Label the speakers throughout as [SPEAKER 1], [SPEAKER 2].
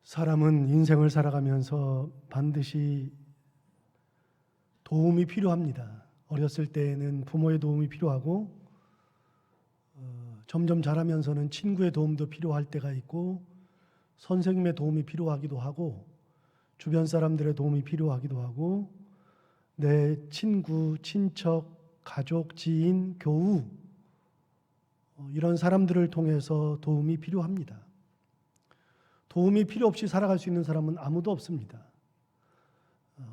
[SPEAKER 1] 사람은 인생을 살아가면서 반드시 도움이 필요합니다. 어렸을 때에는 부모의 도움이 필요하고 점점 자라면서는 친구의 도움도 필요할 때가 있고 선생님의 도움이 필요하기도 하고 주변 사람들의 도움이 필요하기도 하고 내 친구, 친척, 가족, 지인, 교우 이런 사람들을 통해서 도움이 필요합니다. 도움이 필요 없이 살아갈 수 있는 사람은 아무도 없습니다.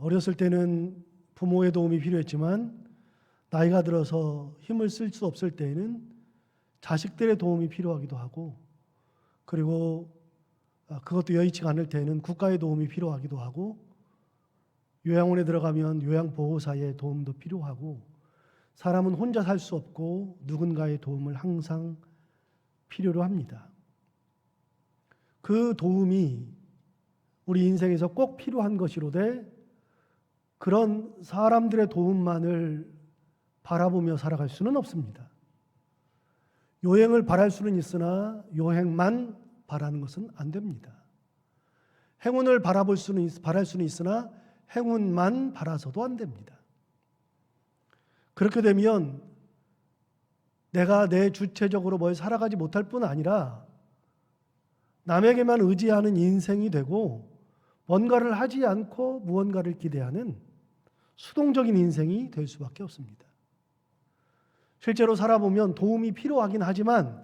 [SPEAKER 1] 어렸을 때는 부모의 도움이 필요했지만 나이가 들어서 힘을 쓸 수 없을 때에는 자식들의 도움이 필요하기도 하고 그리고 그것도 여의치 않을 때에는 국가의 도움이 필요하기도 하고 요양원에 들어가면 요양보호사의 도움도 필요하고 사람은 혼자 살 수 없고 누군가의 도움을 항상 필요로 합니다. 그 도움이 우리 인생에서 꼭 필요한 것이로되 그런 사람들의 도움만을 바라보며 살아갈 수는 없습니다. 요행을 바랄 수는 있으나 요행만 바라는 것은 안 됩니다. 행운을 바랄 수는 있으나 행운만 바라서도 안 됩니다. 그렇게 되면 내가 내 주체적으로 뭘 살아가지 못할 뿐 아니라 남에게만 의지하는 인생이 되고 뭔가를 하지 않고 무언가를 기대하는 수동적인 인생이 될 수밖에 없습니다. 실제로 살아보면 도움이 필요하긴 하지만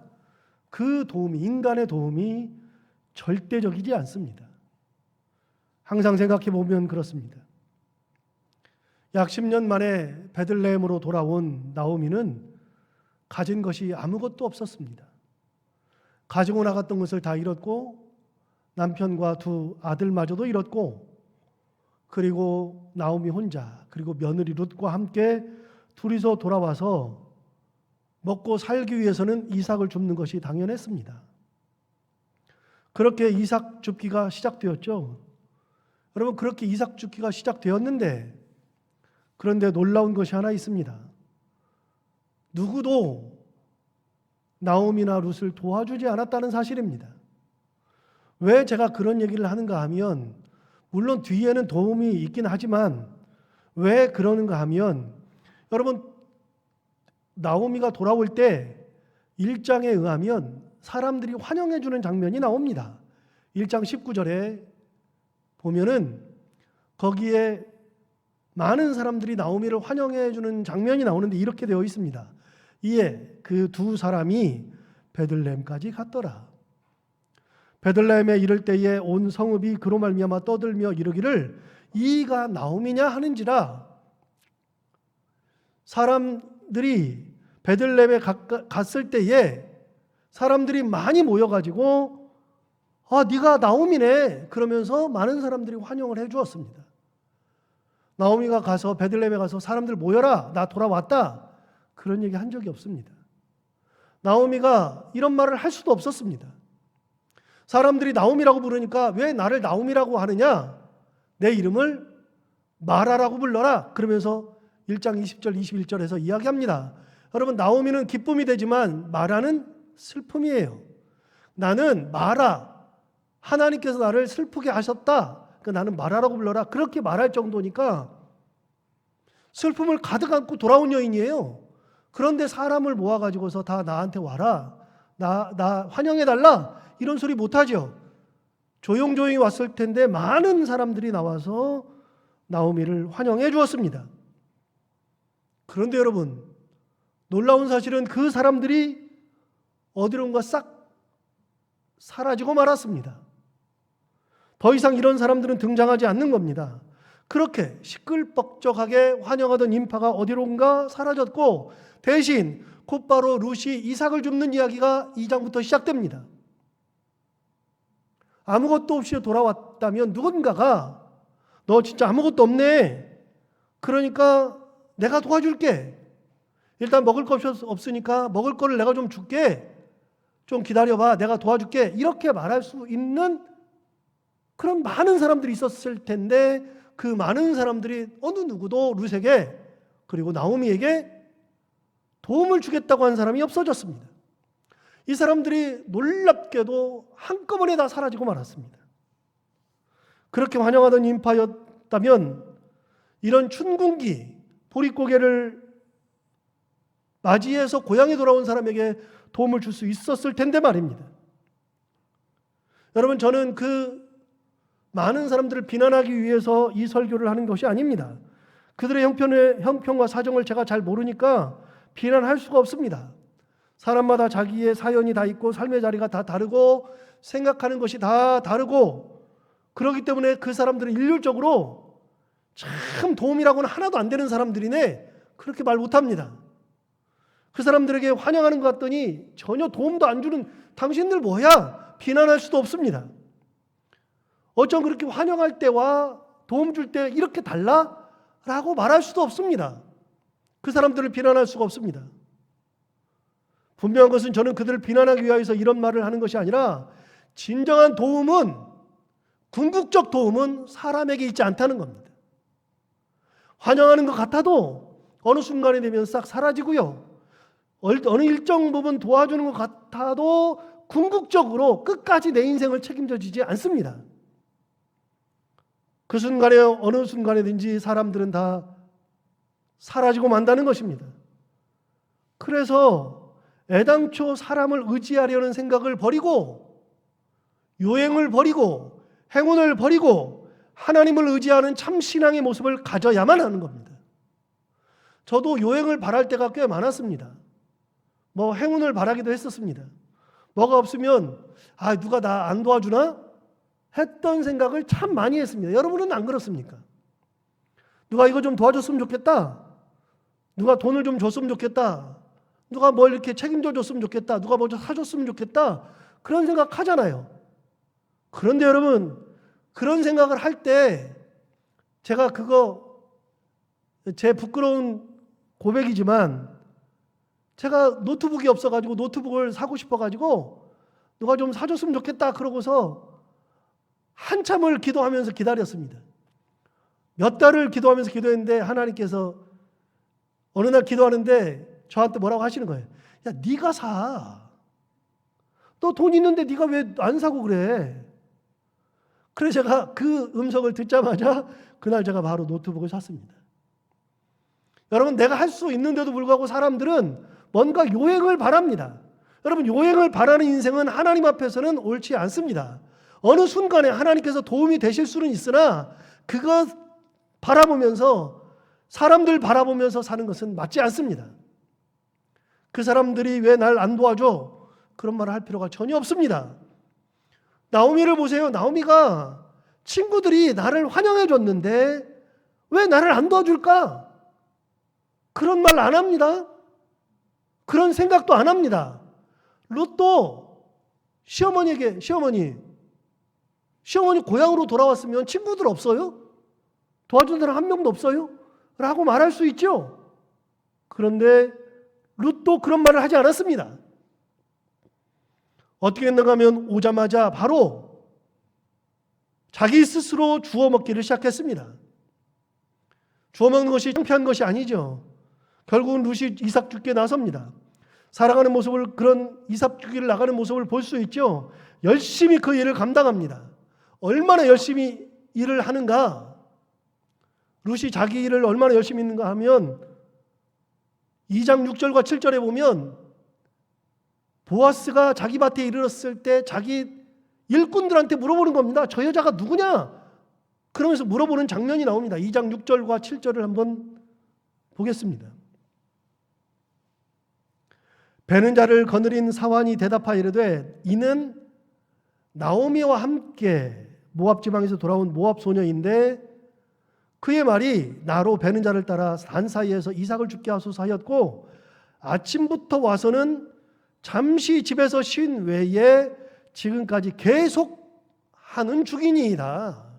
[SPEAKER 1] 그 도움이, 인간의 도움이 절대적이지 않습니다. 항상 생각해 보면 그렇습니다. 약 10년 만에 베들레헴으로 돌아온 나오미는 가진 것이 아무것도 없었습니다. 가지고 나갔던 것을 다 잃었고 남편과 두 아들마저도 잃었고 그리고 나오미 혼자 그리고 며느리 룻과 함께 둘이서 돌아와서 먹고 살기 위해서는 이삭을 줍는 것이 당연했습니다. 그렇게 이삭 줍기가 시작되었죠. 여러분 그렇게 이삭 줍기가 시작되었는데 그런데 놀라운 것이 하나 있습니다. 누구도 나오미나 룻을 도와주지 않았다는 사실입니다. 왜 제가 그런 얘기를 하는가 하면 물론 뒤에는 도움이 있긴 하지만 왜 그러는가 하면 여러분 나오미가 돌아올 때 1장에 의하면 사람들이 환영해 주는 장면이 나옵니다. 1장 19절에 보면은 거기에 많은 사람들이 나오미를 환영해 주는 장면이 나오는데 이렇게 되어 있습니다. 이에 그 두 사람이 베들레헴까지 갔더라. 베들레헴에 이를 때에 온 성읍이 그로 말미암아 떠들며 이르기를 이가 나오미냐 하는지라. 사람들이 베들레헴에 갔을 때에 사람들이 많이 모여가지고 네가 나오미네 그러면서 많은 사람들이 환영을 해 주었습니다. 나오미가 가서 베들레헴에 가서 사람들 모여라 나 돌아왔다 그런 얘기 한 적이 없습니다. 나오미가 이런 말을 할 수도 없었습니다. 사람들이 나오미라고 부르니까 왜 나를 나오미라고 하느냐? 내 이름을 마라라고 불러라. 그러면서 1장 20절 21절에서 이야기합니다. 여러분 나오미는 기쁨이 되지만 마라는 슬픔이에요. 나는 마라 하나님께서 나를 슬프게 하셨다. 그러니까 나는 마라라고 불러라. 그렇게 말할 정도니까 슬픔을 가득 안고 돌아온 여인이에요. 그런데 사람을 모아가지고서 다 나한테 와라. 나 환영해달라. 이런 소리 못하죠. 조용조용히 왔을 텐데 많은 사람들이 나와서 나오미를 환영해 주었습니다. 그런데 여러분 놀라운 사실은 그 사람들이 어디론가 싹 사라지고 말았습니다. 더 이상 이런 사람들은 등장하지 않는 겁니다. 그렇게 시끌벅적하게 환영하던 인파가 어디론가 사라졌고 대신 곧바로 룻이 이삭을 줍는 이야기가 2장부터 시작됩니다. 아무것도 없이 돌아왔다면 누군가가 너 진짜 아무것도 없네. 그러니까 내가 도와줄게. 일단 먹을 것이 없으니까 먹을 거를 내가 좀 줄게. 좀 기다려봐. 내가 도와줄게. 이렇게 말할 수 있는 그런 많은 사람들이 있었을 텐데 그 많은 사람들이 어느 누구도 룻에게 그리고 나오미에게 도움을 주겠다고 한 사람이 없어졌습니다. 이 사람들이 놀랍게도 한꺼번에 다 사라지고 말았습니다. 그렇게 환영하던 인파였다면 이런 춘궁기, 보릿고개를 맞이해서 고향에 돌아온 사람에게 도움을 줄 수 있었을 텐데 말입니다. 여러분, 저는 그 많은 사람들을 비난하기 위해서 이 설교를 하는 것이 아닙니다. 그들의 형편과 사정을 제가 잘 모르니까 비난할 수가 없습니다. 사람마다 자기의 사연이 다 있고 삶의 자리가 다 다르고 생각하는 것이 다 다르고, 그렇기 때문에 그 사람들은 일률적으로 참 도움이라고는 하나도 안 되는 사람들이네, 그렇게 말 못합니다. 그 사람들에게 환영하는 것 같더니 전혀 도움도 안 주는 당신들 뭐야? 비난할 수도 없습니다. 어쩜 그렇게 환영할 때와 도움 줄 때 이렇게 달라? 라고 말할 수도 없습니다. 그 사람들을 비난할 수가 없습니다. 분명한 것은 저는 그들을 비난하기 위해서 이런 말을 하는 것이 아니라, 진정한 도움은, 궁극적 도움은 사람에게 있지 않다는 겁니다. 환영하는 것 같아도 어느 순간이 되면 싹 사라지고요, 어느 일정 부분 도와주는 것 같아도 궁극적으로 끝까지 내 인생을 책임져 지지 않습니다. 그 순간에 어느 순간에든지 사람들은 다 사라지고 만다는 것입니다. 그래서 애당초 사람을 의지하려는 생각을 버리고, 요행을 버리고, 행운을 버리고 하나님을 의지하는 참 신앙의 모습을 가져야만 하는 겁니다. 저도 요행을 바랄 때가 꽤 많았습니다. 행운을 바라기도 했었습니다. 뭐가 없으면 누가 나 안 도와주나? 했던 생각을 참 많이 했습니다. 여러분은 안 그렇습니까? 누가 이거 좀 도와줬으면 좋겠다. 누가 돈을 좀 줬으면 좋겠다. 누가 뭘 이렇게 책임져 줬으면 좋겠다. 누가 뭐 사줬으면 좋겠다. 그런 생각 하잖아요. 그런데 여러분, 그런 생각을 할 때 제가 제 부끄러운 고백이지만, 제가 노트북이 없어가지고 노트북을 사고 싶어가지고 누가 좀 사줬으면 좋겠다 그러고서 한참을 기도하면서 기다렸습니다. 몇 달을 기도하면서 기도했는데 하나님께서 어느 날 기도하는데 저한테 뭐라고 하시는 거예요. 야, 네가 사. 너 돈 있는데 네가 왜 안 사고 그래? 그래서 제가 그 음성을 듣자마자 그날 제가 바로 노트북을 샀습니다. 여러분, 내가 할 수 있는데도 불구하고 사람들은 뭔가 요행을 바랍니다. 여러분, 요행을 바라는 인생은 하나님 앞에서는 옳지 않습니다. 어느 순간에 하나님께서 도움이 되실 수는 있으나 그것 바라보면서, 사람들 바라보면서 사는 것은 맞지 않습니다. 그 사람들이 왜 날 안 도와줘? 그런 말을 할 필요가 전혀 없습니다. 나오미를 보세요. 나오미가 친구들이 나를 환영해 줬는데 왜 나를 안 도와줄까? 그런 말 안 합니다. 그런 생각도 안 합니다. 롯도 시어머니에게, 시어머니 고향으로 돌아왔으면 친구들 없어요? 도와준 사람 한 명도 없어요? 라고 말할 수 있죠. 그런데 롯도 그런 말을 하지 않았습니다. 어떻게 했는가 하면 오자마자 바로 자기 스스로 주워 먹기를 시작했습니다. 주워 먹는 것이 창피한 것이 아니죠. 결국은 룻이 이삭 죽게 나섭니다. 살아가는 모습을, 그런 이삭 죽기를 나가는 모습을 볼 수 있죠. 열심히 그 일을 감당합니다. 얼마나 열심히 일을 하는가? 룻이 자기 일을 얼마나 열심히 했는가 하면 2장 6절과 7절에 보면 보아스가 자기 밭에 이르렀을 때 자기 일꾼들한테 물어보는 겁니다. 저 여자가 누구냐? 그러면서 물어보는 장면이 나옵니다. 2장 6절과 7절을 한번 보겠습니다. 베는 자를 거느린 사환이 대답하여 이르되 이는 나오미와 함께 모압 지방에서 돌아온 모압 소녀인데 그의 말이 나로 베는 자를 따라 단 사이에서 이삭을 죽게 하소서 하였고 아침부터 와서는 잠시 집에서 쉰 외에 지금까지 계속 하는 중이니이다.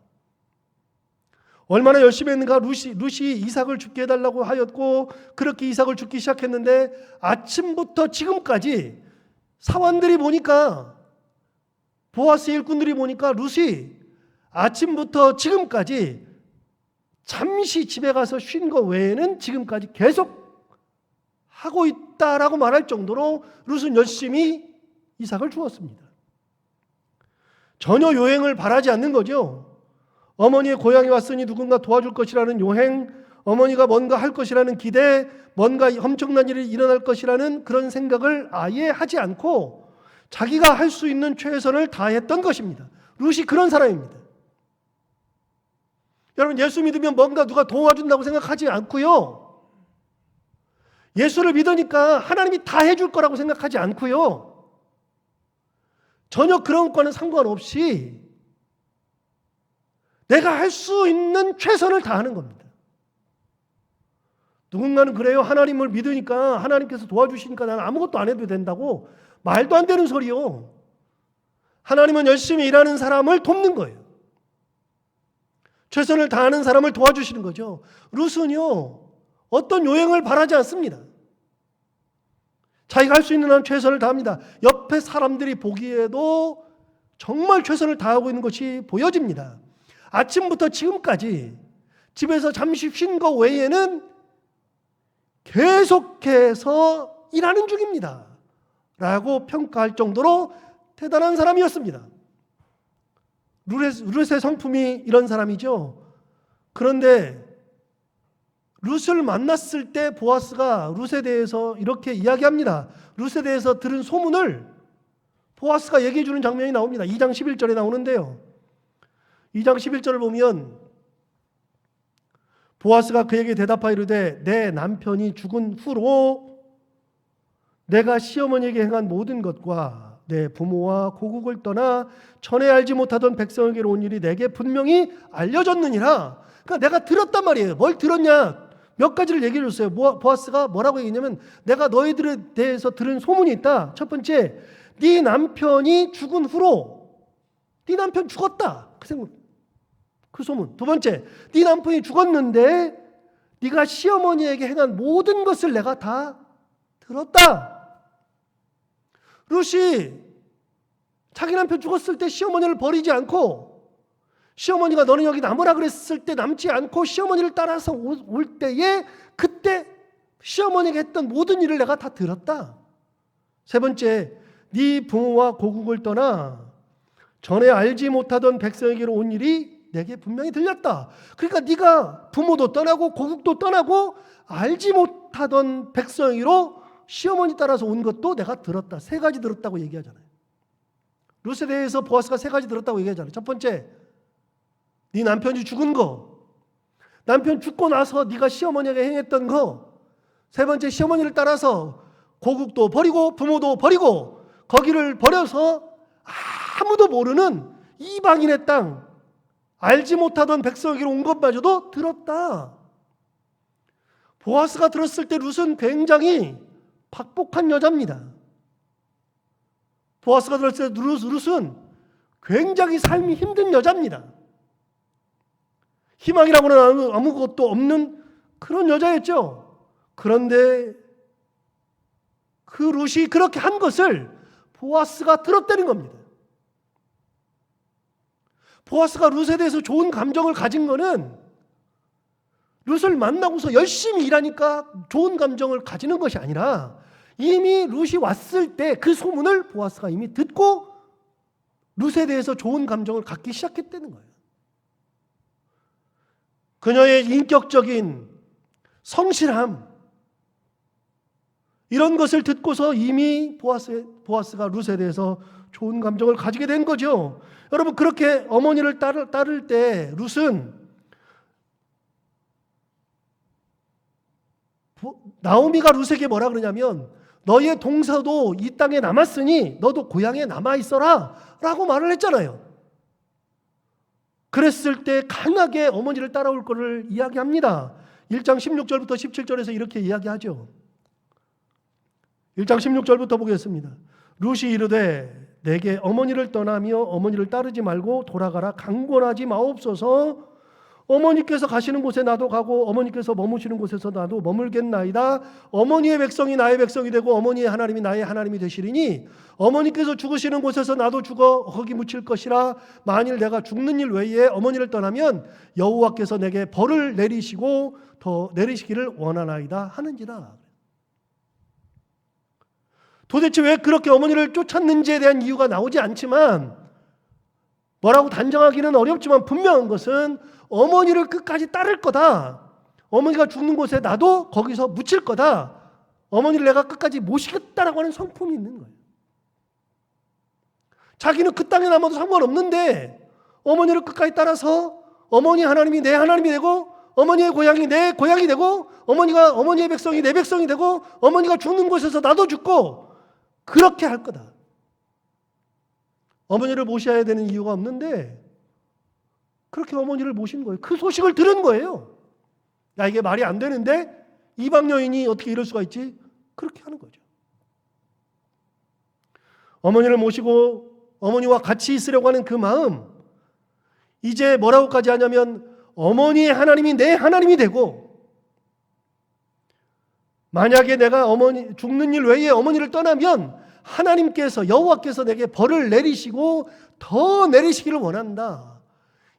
[SPEAKER 1] 얼마나 열심히 했는가. 룻이 이삭을 죽게 해달라고 하였고 그렇게 이삭을 죽기 시작했는데 아침부터 지금까지 사원들이 보니까, 보아스 일꾼들이 보니까 룻이 아침부터 지금까지 잠시 집에 가서 쉰 거 외에는 지금까지 계속 하고 있다라고 말할 정도로 룻은 열심히 이삭을 주었습니다. 전혀 요행을 바라지 않는 거죠. 어머니의 고향에 왔으니 누군가 도와줄 것이라는 요행, 어머니가 뭔가 할 것이라는 기대, 뭔가 엄청난 일이 일어날 것이라는 그런 생각을 아예 하지 않고 자기가 할 수 있는 최선을 다했던 것입니다. 룻이 그런 사람입니다. 여러분, 예수 믿으면 뭔가 누가 도와준다고 생각하지 않고요. 예수를 믿으니까 하나님이 다 해줄 거라고 생각하지 않고요. 전혀 그런 거는 상관없이 내가 할 수 있는 최선을 다하는 겁니다. 누군가는 그래요. 하나님을 믿으니까 하나님께서 도와주시니까 나는 아무것도 안 해도 된다고. 말도 안 되는 소리요. 하나님은 열심히 일하는 사람을 돕는 거예요. 최선을 다하는 사람을 도와주시는 거죠. 룻은요, 어떤 요행을 바라지 않습니다. 자기가 할 수 있는 한 최선을 다합니다. 옆에 사람들이 보기에도 정말 최선을 다하고 있는 것이 보여집니다. 아침부터 지금까지 집에서 잠시 쉰 거 외에는 계속해서 일하는 중입니다. 라고 평가할 정도로 대단한 사람이었습니다. 룻의 성품이 이런 사람이죠. 그런데 룻을 만났을 때 보아스가 룻에 대해서 이렇게 이야기합니다. 룻에 대해서 들은 소문을 보아스가 얘기해 주는 장면이 나옵니다. 2장 11절에 나오는데요. 2장 11절을 보면 보아스가 그에게 대답하여 이르되 내 남편이 죽은 후로 내가 시어머니에게 행한 모든 것과 내 부모와 고국을 떠나 전에 알지 못하던 백성에게로 온 일이 내게 분명히 알려졌느니라. 그러니까 내가 들었단 말이에요. 뭘 들었냐? 몇 가지를 얘기해 줬어요. 보아스가 뭐라고 얘기했냐면 내가 너희들에 대해서 들은 소문이 있다. 첫 번째, 네 남편이 죽은 후로 네 남편 죽었다. 그 소문. 두 번째, 네 남편이 죽었는데 네가 시어머니에게 행한 모든 것을 내가 다 들었다. 룻이 자기 남편 죽었을 때 시어머니를 버리지 않고 시어머니가 너는 여기 남으라 그랬을 때 남지 않고 시어머니를 따라서 올 때에 그때 시어머니가 했던 모든 일을 내가 다 들었다. 세 번째, 네 부모와 고국을 떠나 전에 알지 못하던 백성에게로 온 일이 내게 분명히 들렸다. 그러니까 네가 부모도 떠나고 고국도 떠나고 알지 못하던 백성에게로 시어머니 따라서 온 것도 내가 들었다. 세 가지 들었다고 얘기하잖아요. 룻에 대해서 보아스가 세 가지 들었다고 얘기하잖아요. 첫 번째, 네 남편이 죽은 거. 남편 죽고 나서 네가 시어머니에게 행했던 거. 세 번째, 시어머니를 따라서 고국도 버리고 부모도 버리고 거기를 버려서 아무도 모르는 이방인의 땅, 알지 못하던 백성에게로 온 것마저도 들었다. 보아스가 들었을 때 룻은 굉장히 박복한 여자입니다. 보아스가 들었을 때 룻은 굉장히 삶이 힘든 여자입니다. 희망이라고는 아무것도 없는 그런 여자였죠. 그런데 그 룻이 그렇게 한 것을 보아스가 들었다는 겁니다. 보아스가 룻에 대해서 좋은 감정을 가진 거는 룻을 만나고서 열심히 일하니까 좋은 감정을 가지는 것이 아니라 이미 룻이 왔을 때 그 소문을 보아스가 이미 듣고 룻에 대해서 좋은 감정을 갖기 시작했다는 거예요. 그녀의 인격적인 성실함, 이런 것을 듣고서 이미 보아스가 룻에 대해서 좋은 감정을 가지게 된 거죠. 여러분, 그렇게 어머니를 따를 때 룻은 나오미가 룻에게 뭐라 그러냐면 너의 동서도 이 땅에 남았으니 너도 고향에 남아있어라 라고 말을 했잖아요. 그랬을 때 강하게 어머니를 따라올 것을 이야기합니다. 1장 16절부터 17절에서 이렇게 이야기하죠. 1장 16절부터 보겠습니다. 룻이 이르되 내게 어머니를 떠나며 어머니를 따르지 말고 돌아가라. 강권하지 마옵소서. 어머니께서 가시는 곳에 나도 가고 어머니께서 머무시는 곳에서 나도 머물겠나이다. 어머니의 백성이 나의 백성이 되고 어머니의 하나님이 나의 하나님이 되시리니 어머니께서 죽으시는 곳에서 나도 죽어 거기 묻힐 것이라. 만일 내가 죽는 일 외에 어머니를 떠나면 여호와께서 내게 벌을 내리시고 더 내리시기를 원하나이다 하는지라. 도대체 왜 그렇게 어머니를 쫓았는지에 대한 이유가 나오지 않지만 뭐라고 단정하기는 어렵지만 분명한 것은 어머니를 끝까지 따를 거다. 어머니가 죽는 곳에 나도 거기서 묻힐 거다. 어머니를 내가 끝까지 모시겠다라고 하는 성품이 있는 거예요. 자기는 그 땅에 남아도 상관없는데 어머니를 끝까지 따라서 어머니 하나님이 내 하나님이 되고 어머니의 고향이 내 고향이 되고 어머니가 어머니의 백성이 내 백성이 되고 어머니가 죽는 곳에서 나도 죽고 그렇게 할 거다. 어머니를 모셔야 되는 이유가 없는데 그렇게 어머니를 모신 거예요. 그 소식을 들은 거예요. 야, 이게 말이 안 되는데 이방 여인이 어떻게 이럴 수가 있지? 그렇게 하는 거죠. 어머니를 모시고 어머니와 같이 있으려고 하는 그 마음, 이제 뭐라고까지 하냐면 어머니의 하나님이 내 하나님이 되고, 만약에 내가 어머니 죽는 일 외에 어머니를 떠나면 하나님께서 여호와께서 내게 벌을 내리시고 더 내리시기를 원한다.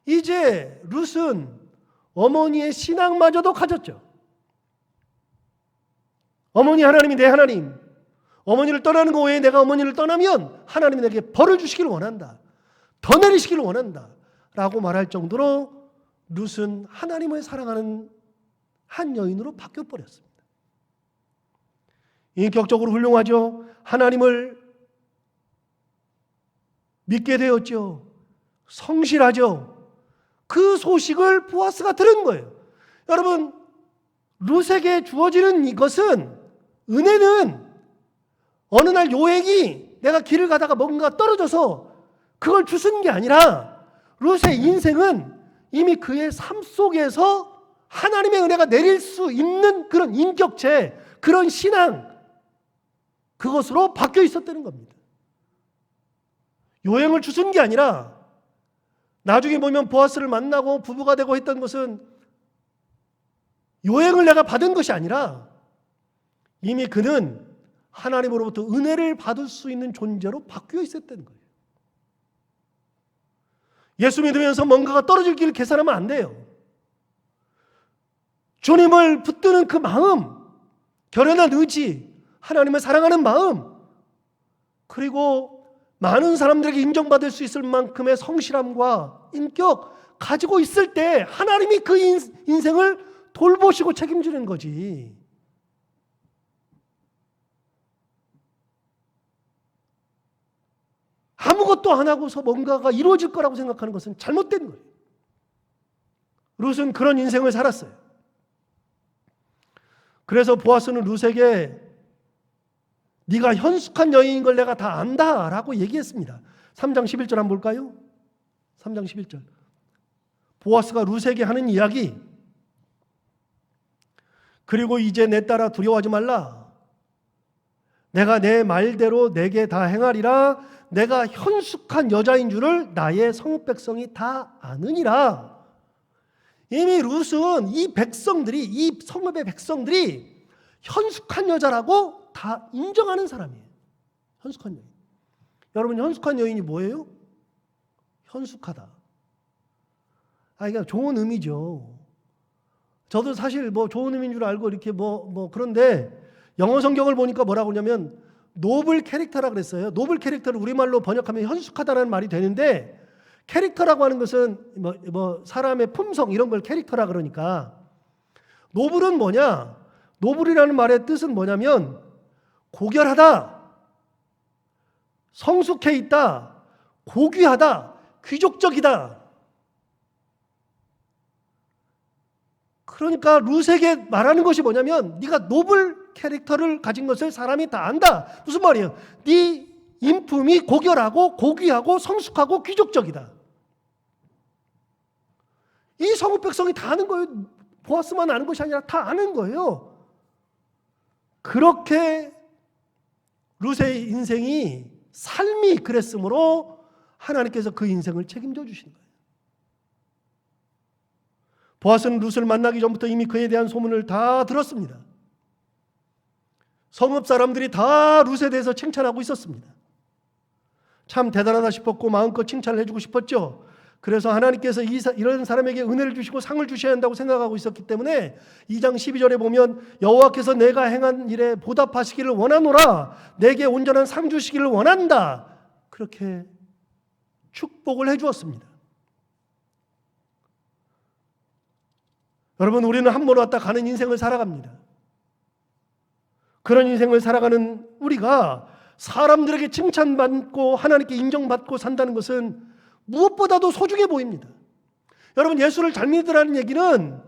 [SPEAKER 1] 이제 룻은 어머니의 신앙마저도 가졌죠. 어머니 하나님이 내 하나님, 어머니를 떠나는 것 외에 내가 어머니를 떠나면 하나님이 내게 벌을 주시기를 원한다. 더 내리시기를 원한다. 라고 말할 정도로 룻은 하나님을 사랑하는 한 여인으로 바뀌어버렸습니다. 인격적으로 훌륭하죠. 하나님을 믿게 되었죠. 성실하죠. 그 소식을 보아스가 들은 거예요. 여러분, 룻에게 주어지는 이것은, 은혜는 어느 날 요액이 내가 길을 가다가 뭔가 떨어져서 그걸 주신 게 아니라 룻의 인생은 이미 그의 삶 속에서 하나님의 은혜가 내릴 수 있는 그런 인격체, 그런 신앙, 그것으로 바뀌어 있었다는 겁니다. 요행을 주신 게 아니라 나중에 보면 보아스를 만나고 부부가 되고 했던 것은 요행을 내가 받은 것이 아니라 이미 그는 하나님으로부터 은혜를 받을 수 있는 존재로 바뀌어 있었다는 거예요. 예수 믿으면서 뭔가가 떨어질 길을 계산하면 안 돼요. 주님을 붙드는 그 마음, 결연한 의지, 하나님을 사랑하는 마음, 그리고 많은 사람들에게 인정받을 수 있을 만큼의 성실함과 인격 가지고 있을 때 하나님이 그 인생을 돌보시고 책임지는 거지. 아무것도 안 하고서 뭔가가 이루어질 거라고 생각하는 것은 잘못된 거예요. 룻은 그런 인생을 살았어요. 그래서 보아스는 룻에게 네가 현숙한 여인인 걸 내가 다 안다 라고 얘기했습니다. 3장 11절 한번 볼까요? 3장 11절. 보아스가 룻에게 하는 이야기. 그리고 이제 내 딸아 두려워하지 말라. 내가 내 말대로 내게 다 행하리라. 내가 현숙한 여자인 줄을 나의 성읍 백성이 다 아느니라. 이미 룻은 이 백성들이, 이 성읍의 백성들이 현숙한 여자라고 다 인정하는 사람이에요. 현숙한 여인. 여러분, 현숙한 여인이 뭐예요? 현숙하다. 이게 좋은 의미죠. 저도 사실 뭐 좋은 의미인 줄 알고 이렇게 그런데 영어 성경을 보니까 뭐라고 하냐면 노블 캐릭터라 그랬어요. 노블 캐릭터를 우리말로 번역하면 현숙하다라는 말이 되는데, 캐릭터라고 하는 것은 사람의 품성 이런 걸 캐릭터라 그러니까, 노블은 뭐냐? 노블이라는 말의 뜻은 뭐냐면 고결하다, 성숙해 있다, 고귀하다, 귀족적이다. 그러니까 룻에게 말하는 것이 뭐냐면 네가 노블 캐릭터를 가진 것을 사람이 다 안다. 무슨 말이에요? 네 인품이 고결하고 고귀하고 성숙하고 귀족적이다. 이 성읍 백성이 다 아는 거예요. 보아스만 아는 것이 아니라 다 아는 거예요. 그렇게 룻의 인생이, 삶이 그랬으므로 하나님께서 그 인생을 책임져 주신 거예요. 보아스는 룻을 만나기 전부터 이미 그에 대한 소문을 다 들었습니다. 성읍 사람들이 다 룻에 대해서 칭찬하고 있었습니다. 참 대단하다 싶었고 마음껏 칭찬을 해주고 싶었죠. 그래서 하나님께서 이런 사람에게 은혜를 주시고 상을 주셔야 한다고 생각하고 있었기 때문에 2장 12절에 보면 여호와께서 내가 행한 일에 보답하시기를 원하노라. 내게 온전한 상 주시기를 원한다. 그렇게 축복을 해주었습니다. 여러분, 우리는 한 번 왔다 가는 인생을 살아갑니다. 그런 인생을 살아가는 우리가 사람들에게 칭찬받고 하나님께 인정받고 산다는 것은 무엇보다도 소중해 보입니다. 여러분, 예수를 잘 믿으라는 얘기는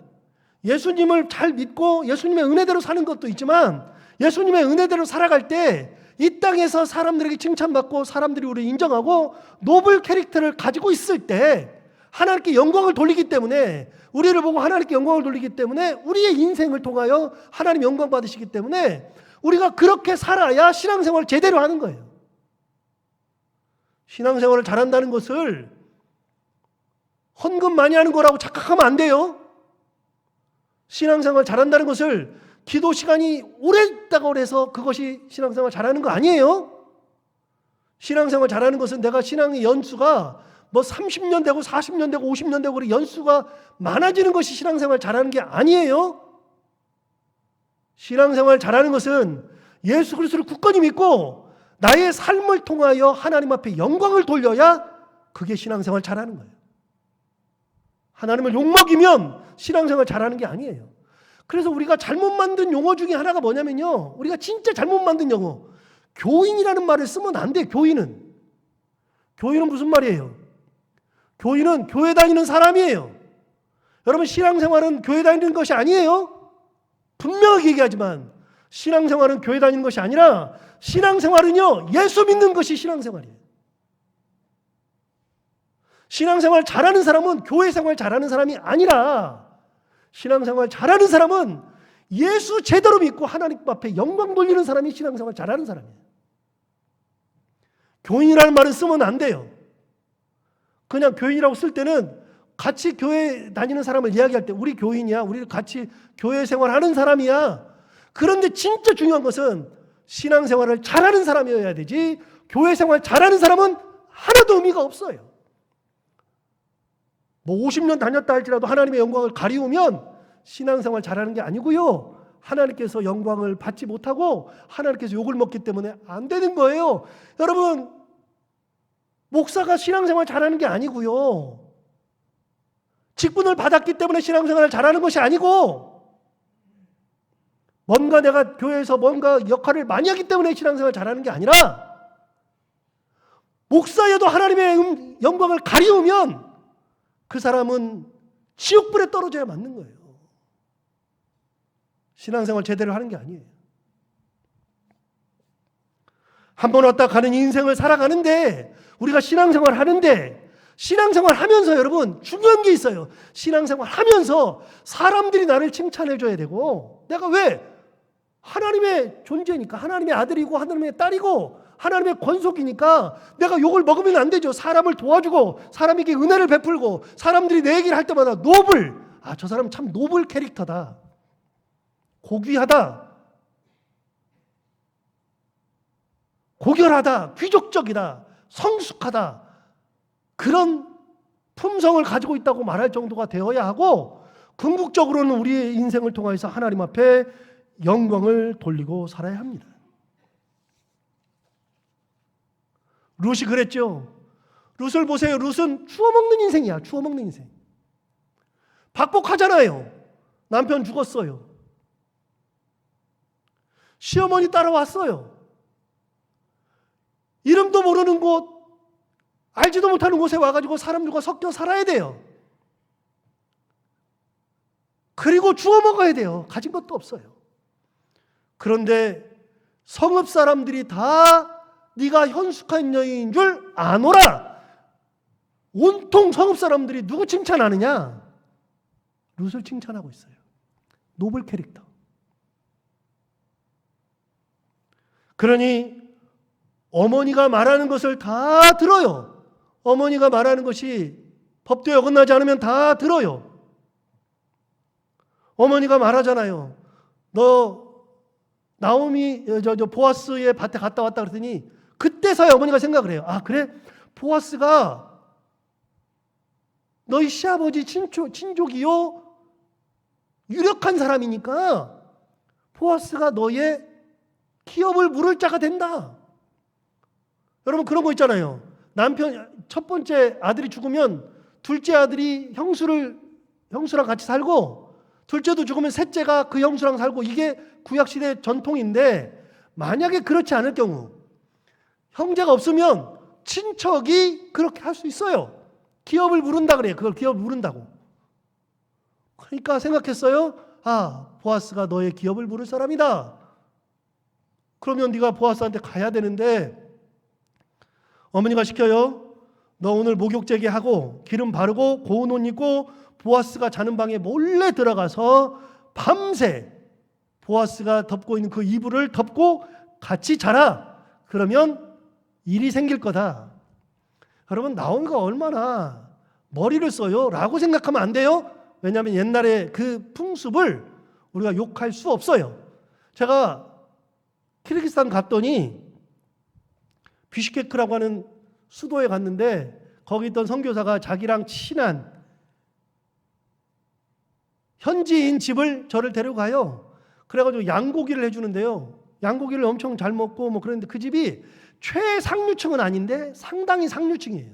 [SPEAKER 1] 예수님을 잘 믿고 예수님의 은혜대로 사는 것도 있지만, 예수님의 은혜대로 살아갈 때 이 땅에서 사람들에게 칭찬받고 사람들이 우리를 인정하고 노블 캐릭터를 가지고 있을 때 하나님께 영광을 돌리기 때문에, 우리를 보고 하나님께 영광을 돌리기 때문에, 우리의 인생을 통하여 하나님 영광 받으시기 때문에 우리가 그렇게 살아야 신앙생활을 제대로 하는 거예요. 신앙생활을 잘한다는 것을 헌금 많이 하는 거라고 착각하면 안 돼요. 신앙생활 잘한다는 것을 기도 시간이 오래 있다고 해서 그것이 신앙생활 잘하는 거 아니에요. 신앙생활 잘하는 것은 내가 신앙의 연수가 뭐 30년 되고 40년 되고 50년 되고 그런 연수가 많아지는 것이 신앙생활 잘하는 게 아니에요. 신앙생활 잘하는 것은 예수 그리스도를 굳건히 믿고 나의 삶을 통하여 하나님 앞에 영광을 돌려야 그게 신앙생활 잘하는 거예요. 하나님을 욕먹이면 신앙생활 잘하는 게 아니에요. 그래서 우리가 잘못 만든 용어 중에 하나가 뭐냐면요, 우리가 진짜 잘못 만든 용어, 교인이라는 말을 쓰면 안 돼. 교인은 무슨 말이에요? 교인은 교회 다니는 사람이에요. 여러분, 신앙생활은 교회 다니는 것이 아니에요. 분명하게 얘기하지만 신앙생활은 교회 다니는 것이 아니라, 신앙생활은요, 예수 믿는 것이 신앙생활이에요. 신앙생활 잘하는 사람은 교회 생활 잘하는 사람이 아니라, 신앙생활 잘하는 사람은 예수 제대로 믿고 하나님 앞에 영광 돌리는 사람이 신앙생활 잘하는 사람이에요. 교인이라는 말은 쓰면 안 돼요. 그냥 교인이라고 쓸 때는 같이 교회 다니는 사람을 이야기할 때 우리 교인이야, 우리 같이 교회 생활하는 사람이야. 그런데 진짜 중요한 것은 신앙생활을 잘하는 사람이어야 되지, 교회 생활 잘하는 사람은 하나도 의미가 없어요. 뭐 50년 다녔다 할지라도 하나님의 영광을 가리우면 신앙생활 잘하는 게 아니고요, 하나님께서 영광을 받지 못하고 하나님께서 욕을 먹기 때문에 안 되는 거예요. 여러분, 목사가 신앙생활 잘하는 게 아니고요, 직분을 받았기 때문에 신앙생활을 잘하는 것이 아니고, 뭔가 내가 교회에서 뭔가 역할을 많이 하기 때문에 신앙생활을 잘하는 게 아니라, 목사여도 하나님의 영광을 가리우면 그 사람은 지옥불에 떨어져야 맞는 거예요. 신앙생활 제대로 하는 게 아니에요. 한 번 왔다 가는 인생을 살아가는데, 우리가 신앙생활 하는데, 신앙생활 하면서 여러분 중요한 게 있어요. 신앙생활 하면서 사람들이 나를 칭찬해 줘야 되고, 내가 왜? 하나님의 존재니까, 하나님의 아들이고 하나님의 딸이고 하나님의 권속이니까 내가 욕을 먹으면 안 되죠. 사람을 도와주고 사람에게 은혜를 베풀고 사람들이 내 얘기를 할 때마다 노블, 저 사람 참 노블 캐릭터다, 고귀하다, 고결하다, 귀족적이다, 성숙하다, 그런 품성을 가지고 있다고 말할 정도가 되어야 하고, 궁극적으로는 우리의 인생을 통해서 하나님 앞에 영광을 돌리고 살아야 합니다. 룻이 그랬죠. 룻을 보세요. 룻은 추워먹는 인생이야. 추워먹는 인생. 박복하잖아요. 남편 죽었어요. 시어머니 따라왔어요. 이름도 모르는 곳, 알지도 못하는 곳에 와가지고 사람들과 섞여 살아야 돼요. 그리고 주워 먹어야 돼요. 가진 것도 없어요. 그런데 성읍 사람들이 다 네가 현숙한 여인인 줄 아노라. 온통 성읍 사람들이 누구 칭찬하느냐? 룻을 칭찬하고 있어요. 노블 캐릭터. 그러니 어머니가 말하는 것을 다 들어요. 어머니가 말하는 것이 법도에 어긋나지 않으면 다 들어요. 어머니가 말하잖아요. 너 나오미 보아스의 밭에 갔다 왔다 그랬더니 그때서야 어머니가 생각을 해요. 그래? 보아스가 너희 시아버지 친족이요 유력한 사람이니까 보아스가 너의 기업을 물을 자가 된다. 여러분, 그런 거 있잖아요. 첫 번째 아들이 죽으면 둘째 아들이 형수랑 같이 살고, 둘째도 죽으면 셋째가 그 형수랑 살고, 이게 구약시대 전통인데, 만약에 그렇지 않을 경우, 형제가 없으면 친척이 그렇게 할 수 있어요. 기업을 물은다 그래요. 그걸 기업을 물은다고. 그러니까 생각했어요. 보아스가 너의 기업을 물을 사람이다. 그러면 네가 보아스한테 가야 되는데, 어머니가 시켜요. 너 오늘 목욕제기 하고 기름 바르고 고운 옷 입고 보아스가 자는 방에 몰래 들어가서 밤새 보아스가 덮고 있는 그 이불을 덮고 같이 자라. 그러면 일이 생길 거다. 여러분, 나오미가 얼마나 머리를 써요? 라고 생각하면 안 돼요. 왜냐하면 옛날에 그 풍습을 우리가 욕할 수 없어요. 제가 키르기스탄 갔더니 비슈케크라고 하는 수도에 갔는데, 거기 있던 선교사가 자기랑 친한 현지인 집을 저를 데려가요. 그래가지고 양고기를 해주는데요. 양고기를 엄청 잘 먹고 그랬는데, 그 집이 최상류층은 아닌데 상당히 상류층이에요.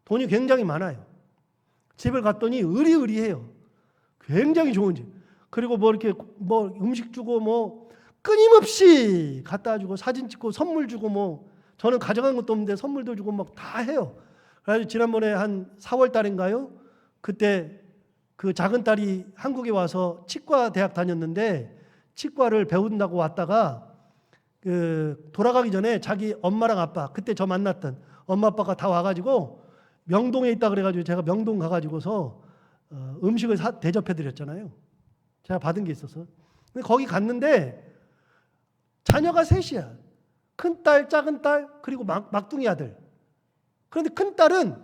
[SPEAKER 1] 돈이 굉장히 많아요. 집을 갔더니 의리의리해요. 굉장히 좋은 집. 그리고 이렇게 음식 주고 끊임없이 갖다 주고 사진 찍고 선물 주고 저는 가져간 것도 없는데 선물도 주고 다 해요. 그래서 지난번에 한 4월 달인가요? 그때 그 작은 딸이 한국에 와서 치과 대학 다녔는데, 치과를 배운다고 왔다가 돌아가기 전에 자기 엄마랑 아빠, 그때 저 만났던 엄마 아빠가 다 와가지고 명동에 있다 그래가지고 제가 명동 가가지고서 음식을 대접해 드렸잖아요. 제가 받은 게 있어서. 근데 거기 갔는데 자녀가 셋이야. 큰딸, 작은딸, 그리고 막둥이 아들. 그런데 큰딸은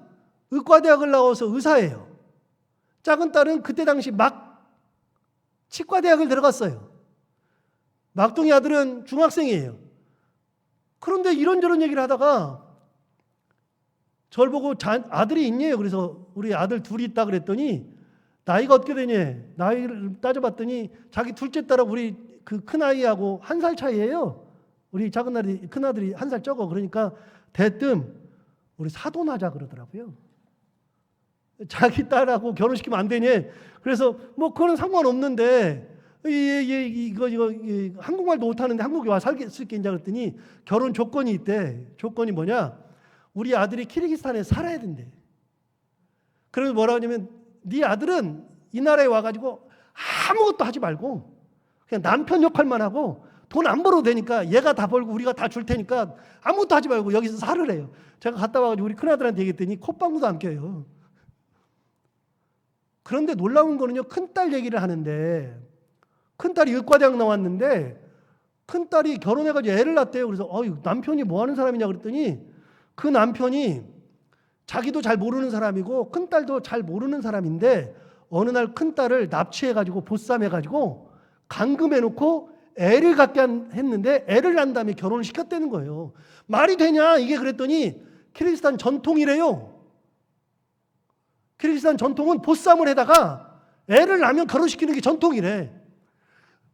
[SPEAKER 1] 의과대학을 나와서 의사예요. 작은딸은 그때 당시 치과대학을 들어갔어요. 막둥이 아들은 중학생이에요. 그런데 이런저런 얘기를 하다가 저를 보고 아들이 있냐요. 그래서 우리 아들 둘이 있다 그랬더니 나이가 어떻게 되냐. 나이를 따져봤더니 자기 둘째 딸하고 우리 그 큰아이하고 1살 차이예요. 우리 큰아들이 1살 적어. 그러니까 대뜸 우리 사돈하자 그러더라고요. 자기 딸하고 결혼시키면 안 되냐. 그래서 그거는 상관없는데, 이거 한국말도 못하는데 한국에 와 살게 있냐 그랬더니 결혼 조건이 있대. 조건이 뭐냐? 우리 아들이 키르기스탄에 살아야 된대. 그래서 뭐라고 하냐면, 네 아들은 이 나라에 와가지고 아무것도 하지 말고 그냥 남편 역할만 하고 돈 안 벌어도 되니까 얘가 다 벌고 우리가 다 줄 테니까 아무것도 하지 말고 여기서 살으래요. 제가 갔다 와가지고 우리 큰아들한테 얘기했더니 콧방구도 안 껴요. 그런데 놀라운 거는요, 큰딸 얘기를 하는데, 큰딸이 의과대학 나왔는데 큰딸이 결혼해가지고 애를 낳았대요. 그래서 남편이 뭐 하는 사람이냐 그랬더니, 그 남편이 자기도 잘 모르는 사람이고 큰딸도 잘 모르는 사람인데, 어느 날 큰딸을 납치해가지고 보쌈해가지고 감금해놓고 애를 갖게 했는데, 애를 낳은 다음에 결혼을 시켰다는 거예요. 말이 되냐 이게. 그랬더니 키르기스탄 전통이래요. 키르기스탄 전통은 보쌈을 해다가 애를 낳으면 결혼시키는 게 전통이래.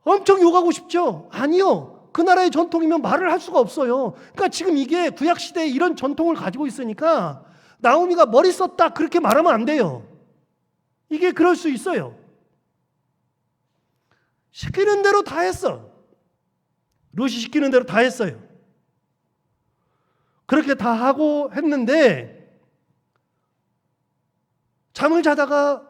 [SPEAKER 1] 엄청 욕하고 싶죠? 아니요. 그 나라의 전통이면 말을 할 수가 없어요. 그러니까 지금 이게 구약시대에 이런 전통을 가지고 있으니까 나오미가 머리 썼다 그렇게 말하면 안 돼요. 이게 그럴 수 있어요. 시키는 대로 다 했어. 룻이 시키는 대로 다 했어요. 그렇게 다 하고 했는데, 잠을 자다가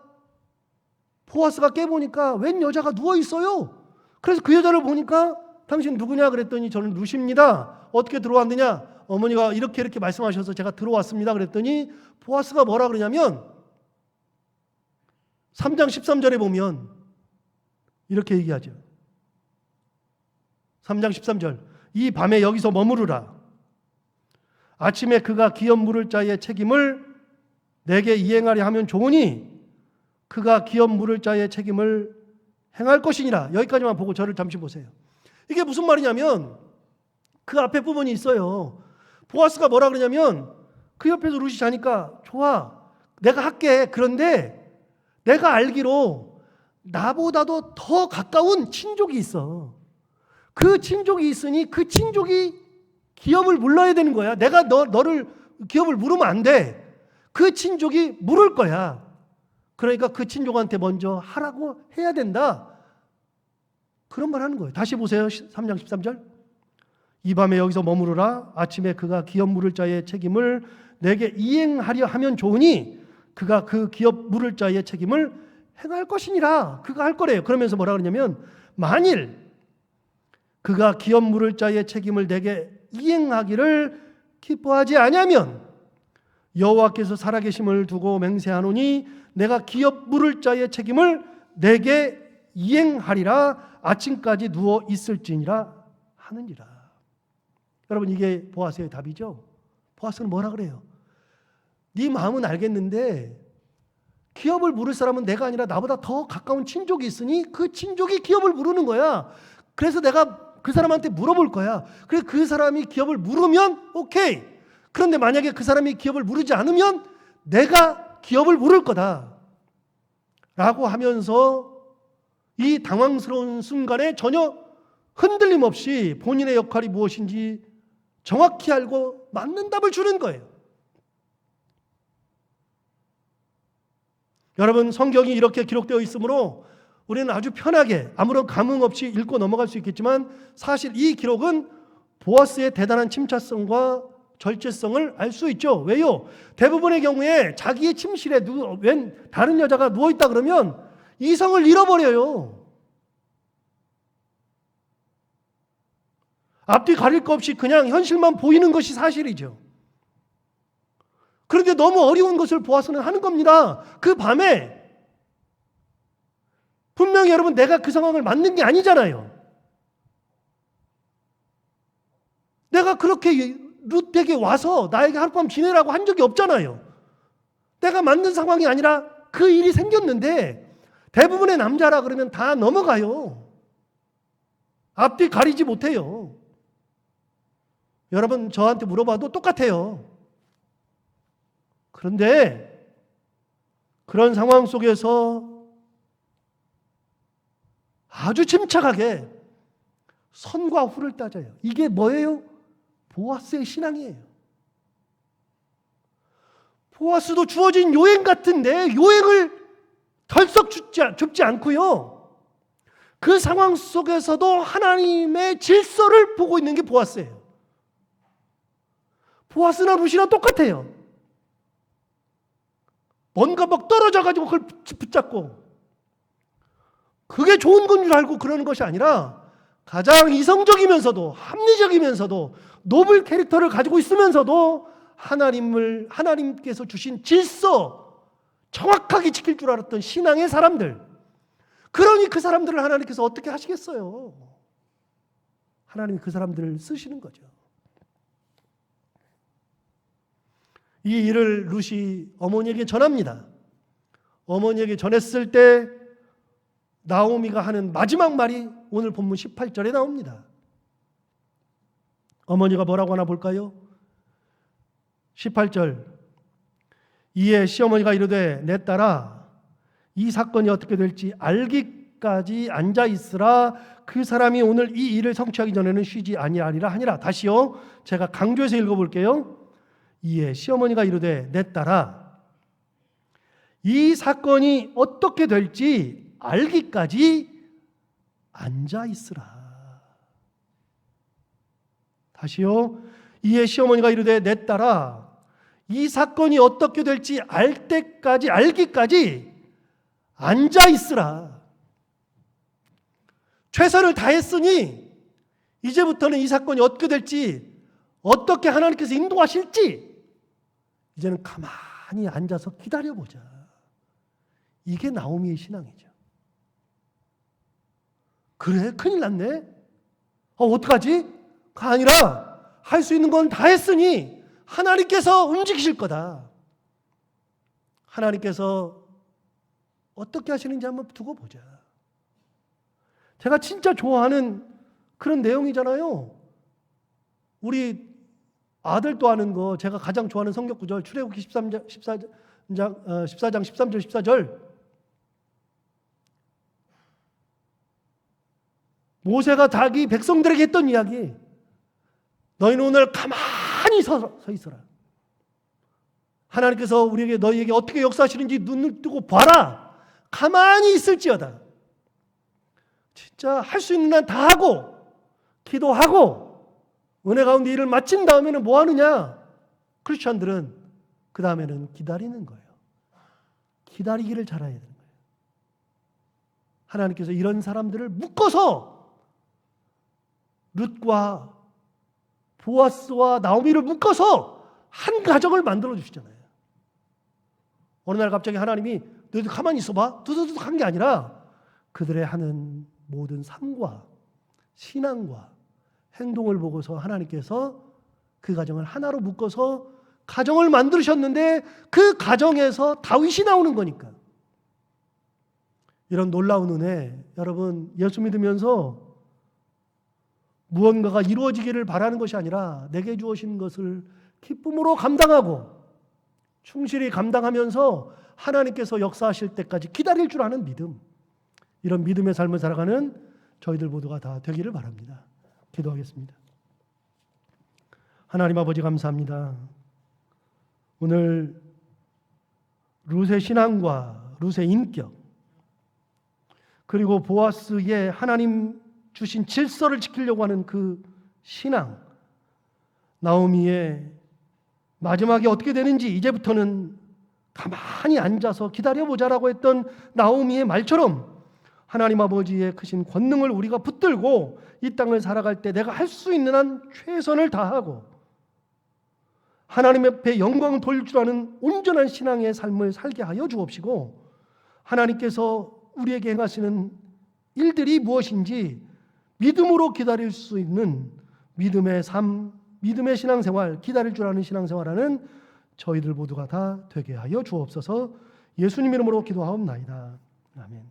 [SPEAKER 1] 보아스가 깨보니까 웬 여자가 누워있어요. 그래서 그 여자를 보니까 당신 누구냐 그랬더니 저는 룻입니다. 어떻게 들어왔느냐? 어머니가 이렇게 말씀하셔서 제가 들어왔습니다. 그랬더니 보아스가 뭐라 그러냐면 3장 13절에 보면 이렇게 얘기하죠. 3장 13절. 이 밤에 여기서 머무르라. 아침에 그가 기업 물을 자의 책임을 내게 이행하려 하면 좋으니 그가 기업 물을 자의 책임을 행할 것이니라. 여기까지만 보고 저를 잠시 보세요. 이게 무슨 말이냐면 그 앞에 부분이 있어요. 보아스가 뭐라 그러냐면 그 옆에서 룻이 자니까 좋아. 내가 할게. 그런데 내가 알기로 나보다도 더 가까운 친족이 있어. 그 친족이 있으니 그 친족이 기업을 물러야 되는 거야. 내가 너를 기업을 물으면 안 돼. 그 친족이 물을 거야. 그러니까 그 친족한테 먼저 하라고 해야 된다. 그런 말 하는 거예요. 다시 보세요. 3장 13절. 이 밤에 여기서 머무르라. 아침에 그가 기업 물을 자의 책임을 내게 이행하려 하면 좋으니 그가 그 기업 물을 자의 책임을 행할 것이니라. 그가 할 거래요. 그러면서 뭐라 그러냐면 만일 그가 기업 물을 자의 책임을 내게 이행하기를 기뻐하지 아니하면 여호와께서 살아계심을 두고 맹세하노니 내가 기업 물을 자의 책임을 내게 이행하리라. 아침까지 누워 있을지니라 하느니라. 여러분, 이게 보아스의 답이죠. 보아스는 뭐라 그래요? 네 마음은 알겠는데 기업을 물을 사람은 내가 아니라 나보다 더 가까운 친족이 있으니 그 친족이 기업을 물으는 거야. 그래서 내가 그 사람한테 물어볼 거야. 그래서 그 사람이 기업을 물으면 오케이. 그런데 만약에 그 사람이 기업을 물으지 않으면 내가 기업을 물을 거다 라고 하면서 이 당황스러운 순간에 전혀 흔들림 없이 본인의 역할이 무엇인지 정확히 알고 맞는 답을 주는 거예요. 여러분, 성경이 이렇게 기록되어 있으므로 우리는 아주 편하게 아무런 감흥 없이 읽고 넘어갈 수 있겠지만 사실 이 기록은 보아스의 대단한 침착성과 절제성을 알 수 있죠. 왜요? 대부분의 경우에 자기의 침실에 웬 다른 여자가 누워있다 그러면 이성을 잃어버려요. 앞뒤 가릴 것 없이 그냥 현실만 보이는 것이 사실이죠. 그런데 너무 어려운 것을 보아서는 하는 겁니다. 그 밤에 분명히 여러분 내가 그 상황을 만든 게 아니잖아요. 내가 그렇게 룻에게 와서 나에게 하룻밤 지내라고 한 적이 없잖아요. 내가 만든 상황이 아니라 그 일이 생겼는데 대부분의 남자라 그러면 다 넘어가요. 앞뒤 가리지 못해요. 여러분 저한테 물어봐도 똑같아요. 그런데 그런 상황 속에서 아주 침착하게 선과 후를 따져요. 이게 뭐예요? 보아스의 신앙이에요. 보아스도 주어진 요행 같은데 요행을 덜썩 줍지 않고요. 그 상황 속에서도 하나님의 질서를 보고 있는 게 보아스예요. 보아스나 룻이나 똑같아요. 뭔가 막 떨어져가지고 그걸 붙잡고 그게 좋은 건 줄 알고 그러는 것이 아니라 가장 이성적이면서도 합리적이면서도 노블 캐릭터를 가지고 있으면서도 하나님께서 주신 질서 정확하게 지킬 줄 알았던 신앙의 사람들. 그러니 그 사람들을 하나님께서 어떻게 하시겠어요? 하나님이 그 사람들을 쓰시는 거죠. 이 일을 룻이 어머니에게 전합니다. 어머니에게 전했을 때 나오미가 하는 마지막 말이 오늘 본문 18절에 나옵니다. 어머니가 뭐라고 하나 볼까요? 18절. 이에 시어머니가 이르되 내 딸아 이 사건이 어떻게 될지 알기까지 앉아 있으라. 그 사람이 오늘 이 일을 성취하기 전에는 쉬지 아니하리라 하니라. 다시요. 제가 강조해서 읽어볼게요. 이에 시어머니가 이르되 내 딸아 이 사건이 어떻게 될지 알기까지 앉아 있으라. 다시요. 이에 시어머니가 이르되 내 딸아 이 사건이 어떻게 될지 알기까지 앉아 있으라. 최선을 다했으니 이제부터는 이 사건이 어떻게 될지 어떻게 하나님께서 인도하실지 이제는 가만히 앉아서 기다려보자. 이게 나오미의 신앙이죠. 그래? 큰일 났네? 어떡하지? 가 아니라 할 수 있는 건 다 했으니 하나님께서 움직이실 거다. 하나님께서 어떻게 하시는지 한번 두고 보자. 제가 진짜 좋아하는 그런 내용이잖아요. 우리 아들도 아는 거 제가 가장 좋아하는 성경 구절 출애굽기 14장 13절 14절. 모세가 자기 백성들에게 했던 이야기. 너희는 오늘 가만히 서 있어라. 하나님께서 우리에게 너희에게 어떻게 역사하시는지 눈을 뜨고 봐라. 가만히 있을지어다. 진짜 할 수 있는 한 다 하고 기도하고 은혜 가운데 일을 마친 다음에는 뭐 하느냐? 크리스천들은 그 다음에는 기다리는 거예요. 기다리기를 잘해야 되는 거예요. 하나님께서 이런 사람들을 묶어서 룻과 보아스와 나오미를 묶어서 한 가정을 만들어 주시잖아요. 어느 날 갑자기 하나님이 너희들 가만히 있어봐 두두둑 한 게 아니라 그들의 하는 모든 삶과 신앙과 행동을 보고서 하나님께서 그 가정을 하나로 묶어서 가정을 만드셨는데 그 가정에서 다윗이 나오는 거니까. 이런 놀라운 은혜, 여러분 예수 믿으면서 무언가가 이루어지기를 바라는 것이 아니라 내게 주어진 것을 기쁨으로 감당하고 충실히 감당하면서 하나님께서 역사하실 때까지 기다릴 줄 아는 믿음, 이런 믿음의 삶을 살아가는 저희들 모두가 다 되기를 바랍니다. 기도하겠습니다. 하나님 아버지 감사합니다. 오늘 룻의 신앙과 룻의 인격, 그리고 보아스의 하나님 주신 질서를 지키려고 하는 그 신앙, 나오미의 마지막에 어떻게 되는지 이제부터는 가만히 앉아서 기다려보자라고 했던 나오미의 말처럼 하나님 아버지의 크신 권능을 우리가 붙들고 이 땅을 살아갈 때 내가 할 수 있는 한 최선을 다하고 하나님 앞에 영광을 돌릴 줄 아는 온전한 신앙의 삶을 살게 하여 주옵시고, 하나님께서 우리에게 행하시는 일들이 무엇인지 믿음으로 기다릴 수 있는 믿음의 삶, 믿음의 신앙생활, 기다릴 줄 아는 신앙생활하는 저희들 모두가 다 되게 하여 주옵소서. 예수님 이름으로 기도하옵나이다. 아멘.